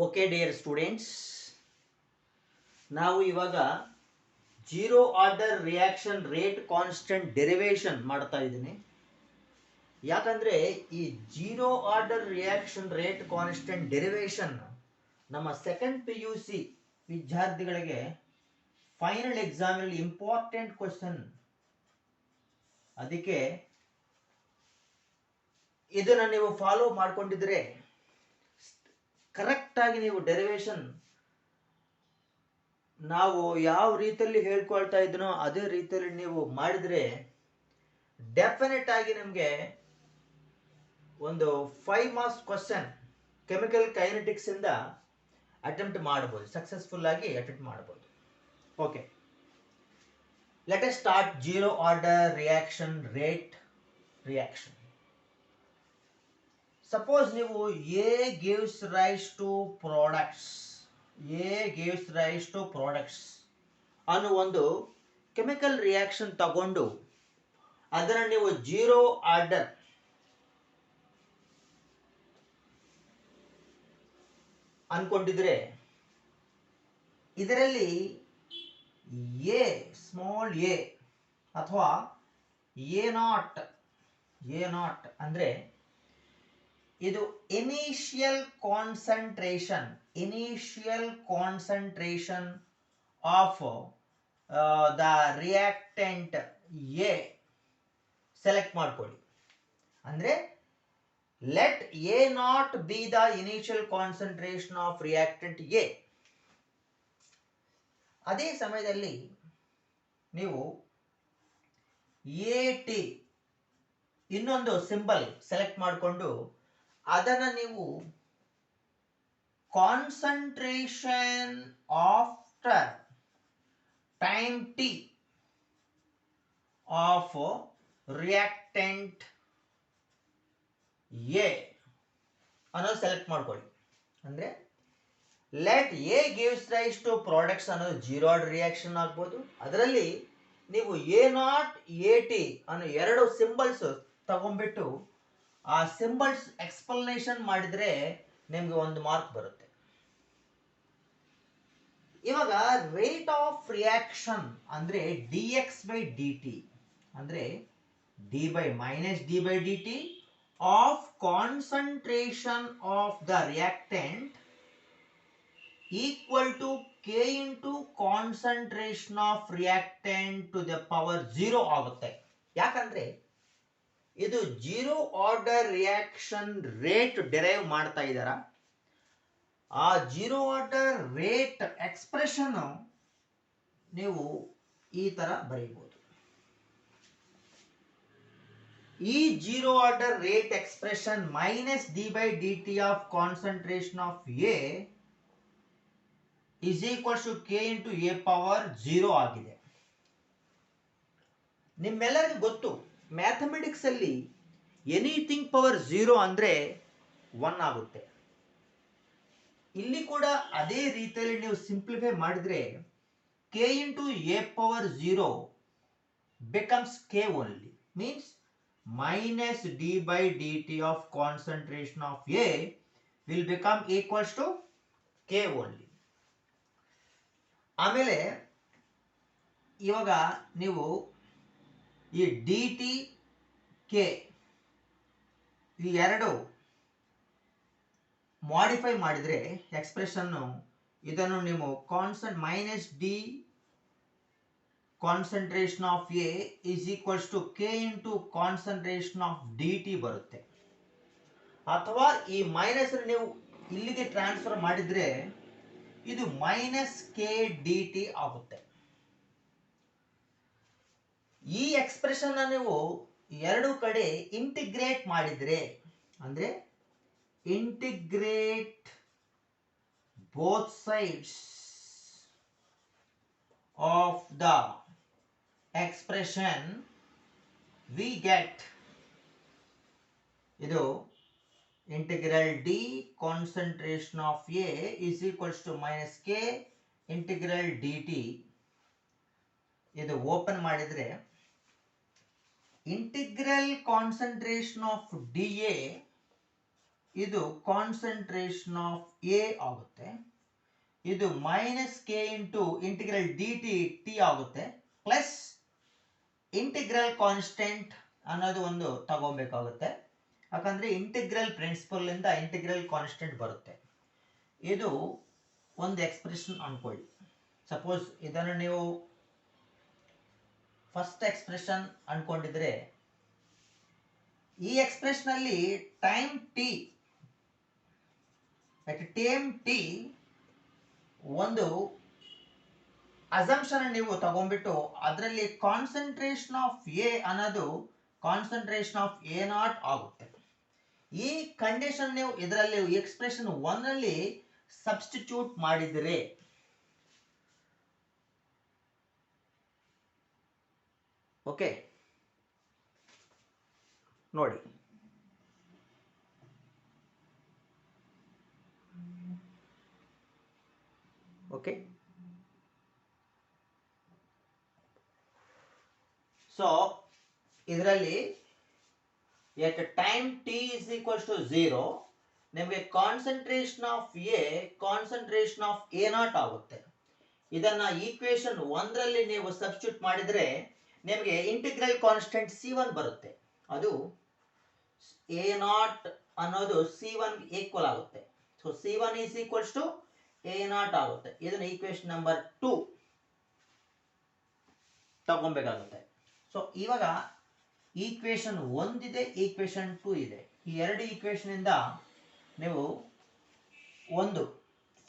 Okay dear students, ನಾವು ಇವಾಗ zero order reaction rate constant derivation ಮಾಡ್ತಾ ಇದ್ದೀನಿ. ಯಾಕಂದ್ರೆ ಈ zero order reaction rate constant derivation ನಮ್ಮ ಸೆಕೆಂಡ್ PUC ವಿದ್ಯಾರ್ಥಿಗಳಿಗೆ ಫೈನಲ್ ಎಕ್ಸಾಮಲ್ಲಿ ಇಂಪಾರ್ಟೆಂಟ್ ಕ್ವಶನ್. ಅದಕ್ಕೆ ಇದನ್ನ ನೀವು ಫಾಲೋ ಮಾಡ್ಕೊಂಡಿದ್ರೆ ಕರೆಕ್ಟ್ ಆಗಿ ನೀವು ಡೆರಿವೇಶನ್ ನಾವು ಯಾವ ರೀತಿಯಲ್ಲಿ ಹೇಳ್ಕೊಳ್ತಾ ಇದ್ನೋ ಅದೇ ರೀತಿಯಲ್ಲಿ ನೀವು ಮಾಡಿದ್ರೆ ಡೆಫಿನೆಟ್ ಆಗಿ ನಿಮಗೆ ಒಂದು 5 ಮಾರ್ಕ್ಸ್ ಕ್ವಶನ್ ಕೆಮಿಕಲ್ ಕೈನೆಟಿಕ್ಸ್ ಇಂದ ಅಟೆಂಪ್ಟ್ ಮಾಡಬಹುದು, ಸಕ್ಸಸ್ಫುಲ್ ಆಗಿ ಅಟೆಂಪ್ಟ್ ಮಾಡಬಹುದು. Okay, let us start zero order reaction rate reaction. Suppose ನೀವು A gives rise to products, ಅನ್ನೋ ಒಂದು ಕೆಮಿಕಲ್ ರಿಯಾಕ್ಷನ್ ತಗೊಂಡು ಅದನ್ನ ನೀವು ಜೀರೋ ಆರ್ಡರ್ ಅನ್ಕೊಂಡಿದ್ರೆ ಇದರಲ್ಲಿ ಸ್ಮಾಲ್ ಎ ಅಥವಾ ಎ ನಾಟ್ ಅಂದ್ರೆ ಇದು initial concentration of the reactant A select ಮಾಡ್ಕೊಳ್ಳಿ. ಅಂದ್ರೆ let A not be the initial concentration of reactant A. ಅದೇ ಸಮಯದಲ್ಲಿ ನೀವು AT ಇನ್ನೊಂದು ಸಿಂಬಲ್ ಸೆಲೆಕ್ಟ್ ಮಾಡಿಕೊಂಡು ಅದನ್ನ ನೀವು concentration after time T of reactant A ಅನ್ನೋದು ಸೆಲೆಕ್ಟ್ ಮಾಡ್ಕೊಳ್ಳಿ. ಅಂದ್ರೆ let A gives raise to products ಅನ್ನೋದು ಜೀರೋ ಆರ್ಡರ್ ರಿಯಾಕ್ಷನ್ ಆಗ್ಬೋದು. ಅದರಲ್ಲಿ ನೀವು A0 AT ಅನ್ನೋ ಎರಡು ಸಿಂಬಲ್ಸ್ ತಗೊಂಡ್ಬಿಟ್ಟು ಆ ಸಿಂಬಲ್ಸ್ ಎಕ್ಸ್ಪ್ಲನೇಷನ್ ಮಾಡಿದ್ರೆ ನಿಮ್ಗೆ 1 ಮಾರ್ಕ್ ಬರುತ್ತೆ. ಇವಾಗ ರೇಟ್ ಆಫ್ ರಿಯಾಕ್ಷನ್ ಅಂದ್ರೆ dx/dt ಅಂದ್ರೆ d by dt of concentration of the reactant equal to K into concentration of reactant to the power 0 ಆಗುತ್ತೆ. ಯಾಕಂದ್ರೆ ಇದು zero order reaction rate derive ಮಾಡ್ತಾ ಇದ್ದಾರ. ಆ ಜೀರೋ ಆರ್ಡರ್ ರೇಟ್ ಎಕ್ಸ್ಪ್ರೆಷನ್ ನೀವು ಈ ತರ ಬರೀಬಹುದು. ಈ zero order rate expression minus d/dt of concentration of A is equals to K into A power 0 ಆಗಿದೆ. ನಿಮ್ಮೆಲ್ಲರಿಗೂ ಗೊತ್ತು, ಮ್ಯಾಥಮೆಟಿಕ್ಸ್ ಅಲ್ಲಿ ಎನಿಥಿಂಗ್ ಪವರ್ 0 ಅಂದ್ರೆ 1 ಆಗುತ್ತೆ. ಇಲ್ಲಿ ಕೂಡ ಅದೇ ರೀತಿಯಲ್ಲಿ ನೀವು ಸಿಂಪ್ಲಿಫೈ ಮಾಡಿದ್ರೆ K into A power 0 becomes K only, means minus d/dt of concentration of A will become equals to K only. ಆಮೇಲೆ ಇವಾಗ ನೀವು ಈ dt K ಈ ಎರಡು ಮಾಡಿಫೈ ಮಾಡಿದ್ರೆ ಎಕ್ಸ್ಪ್ರೆಷನ್ ಇದನ್ನು ನೀವು minus D concentration of A is equals to K into concentration of dt ಬರುತ್ತೆ. ಅಥವಾ ಈ ಮೈನಸ್ ನೀವು ಇಲ್ಲಿಗೆ ಟ್ರಾನ್ಸ್ಫರ್ ಮಾಡಿದ್ರೆ ಇದು ಮೈನಸ್ KdT ಆಗುತ್ತೆ. ಈ ಎಕ್ಸ್ಪ್ರೆಷನ್ ನೀವು ಎರಡು ಕಡೆ ಇಂಟಿಗ್ರೇಟ್ ಮಾಡಿದ್ರೆ ಅಂದ್ರೆ integrate both sides of the expression we get ಇದು integral d concentration of A is equals to minus K integral dt. ಇದು ಓಪನ್ ಮಾಡಿದ್ರೆ integral concentration of dA ಇದು ಕಾನ್ಸಂಟ್ರೇಷನ್ ಆಫ್ ಎ ಆಗುತ್ತೆ. ಇದು minus K into integral D T ಆಗುತ್ತೆ, plus integral constant ಅನ್ನೋದು ಒಂದು ತಗೋಬೇಕಾಗುತ್ತೆ. ಯಾಕಂದ್ರೆ ಇಂಟಿಗ್ರಲ್ ಪ್ರಿನ್ಸಿಪಲ್ ಇಂದ ಇಂಟಿಗ್ರಲ್ ಕಾನ್ಸ್ಟೆಂಟ್ ಬರುತ್ತೆ. ಇದು ಒಂದು ಎಕ್ಸ್ಪ್ರೆಷನ್ ಅನ್ಕೊಳ್ಳಿ. ಸಪೋಸ್ ಇದನ್ನು ನೀವು ಫಸ್ಟ್ ಎಕ್ಸ್ಪ್ರೆಷನ್ ಅನ್ಕೊಂಡಿದ್ರೆ, ಈ ಎಕ್ಸ್ಪ್ರೆಷನ್ ಅಲ್ಲಿ ಟೈಮ್ ಟಿ ಒಂದು ಅಸಂಪ್ಷನ್ ನೀವು ತಗೊಂಡ್ಬಿಟ್ಟು ಅದರಲ್ಲಿ ಕಾನ್ಸಂಟ್ರೇಷನ್ ಆಫ್ ಎ ಅನ್ನೋದು ಕಾನ್ಸಂಟ್ರೇಷನ್ ಆಫ್ ಎ ನಾಟ್ ಆಗುತ್ತೆ. ಈ ಕಂಡೀಷನ್ ನೀವು ಇದರಲ್ಲಿ ಎಕ್ಸ್ಪ್ರೆಷನ್ 1 ಅಲ್ಲಿ ಸಬ್ಸ್ಟಿಟ್ಯೂಟ್ ಮಾಡಿದರೆ ಓಕೆ ನೋಡಿ, ಓಕೆ ಸೊ ಇದರಲ್ಲಿ at time T is equals to 0 ನಿಮಗೆ ಕಾನ್ಸಂಟ್ರೇಷನ್ ಆಫ್ ಎ ನಾಟ್ ಆಗುತ್ತೆ. ಇದನ್ನ ಈಕ್ವೇಶನ್ 1ರಲ್ಲಿ ನೀವು ಸಬ್ಸ್ಟಿಟ್ಯೂಟ್ ಮಾಡಿದ್ರೆ ನಿಮಗೆ ಇಂಟಿಗ್ರಲ್ ಕಾನ್ಸ್ಟೆಂಟ್ C1 ಬರುತ್ತೆ. ಅದು ಎ ನಾಟ್ ಅನ್ನೋದು C1 ಈಕ್ವಲ್ ಆಗುತ್ತೆ. So C1 is equals to A naught ಆಗುತ್ತೆ. ಇದನ್ನ ಈಕ್ವೇಶನ್ ನಂಬರ್ 2 ತಗೊಬೇಕಾಗುತ್ತೆ. ಸೊ ಇವಾಗ ಈಕ್ವೇಶನ್ 1 ಇದೆ, ಈಕ್ವೇಶನ್ 2 ಇದೆ. ಈ ಎರಡು ಈಕ್ವೇಶನ್ ಇಂದ ನೀವು ಒಂದು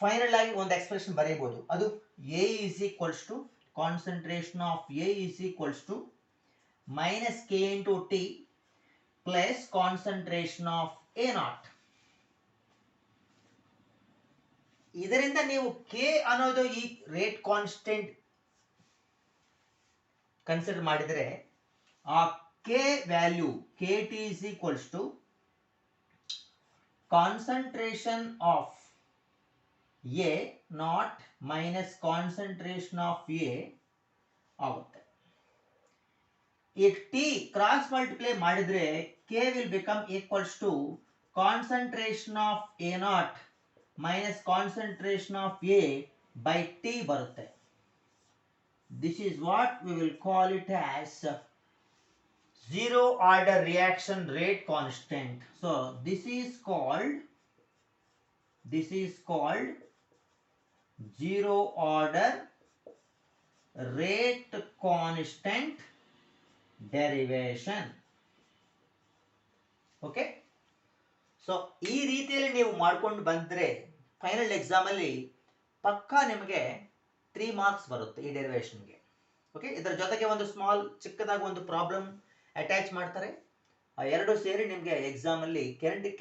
ಫೈನಲ್ ಆಗಿ ಒಂದು ಎಕ್ಸ್ಪ್ರೆಷನ್ ಬರೆಯಬಹುದು. ಅದು A is equals to concentration of A is equals to minus K into T plus concentration of A naught. ಇದರಿಂದ ನೀವು ಕೆ ಅನ್ನೋದು ಈ ರೇಟ್ ಕಾನ್ಸ್ಟೆಂಟ್ ಕನ್ಸಿಡರ್ ಮಾಡಿದರೆ ಆ K value K T is equals to concentration of A naught minus concentration of A ಆಗುತ್ತೆ. ಈಗ T cross multiply ಮಾಡಿದ್ರೆ K will become equals to concentration of A naught minus concentration of A by T ಬರುತ್ತೆ. This is what we will call it as zero order reaction rate constant. So this is called zero order rate constant derivation. Okay, so ಈ ರೀತಿಯಲ್ಲಿ ನೀವು ಮಾಡ್ಕೊಂಡು ಬಂದ್ರೆ final exam ಅಲ್ಲಿ ಪಕ್ಕಾ ನಿಮಗೆ 3 marks ಬರುತ್ತೆ ಈ ಡೆರಿವೇಷನ್ಗೆ. ಓಕೆ, ಇದರ ಜೊತೆಗೆ ಒಂದು ಸ್ಮಾಲ್ ಚಿಕ್ಕದಾಗಿ ಒಂದು ಪ್ರಾಬ್ಲಮ್ ಅಟ್ಯಾಚ್ ಮಾಡ್ತಾರೆ. ಆ ಎರಡು ಸೇರಿ ನಿಮಗೆ ಎಕ್ಸಾಮ್ ಅಲ್ಲಿ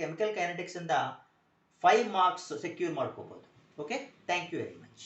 ಕೆಮಿಕಲ್ ಕೈನೆಟಿಕ್ಸ್ ಇಂದ 5 ಮಾರ್ಕ್ಸ್ ಸೆಕ್ಯೂರ್ ಮಾಡ್ಕೋಬಹುದು. Okay, thank you very much.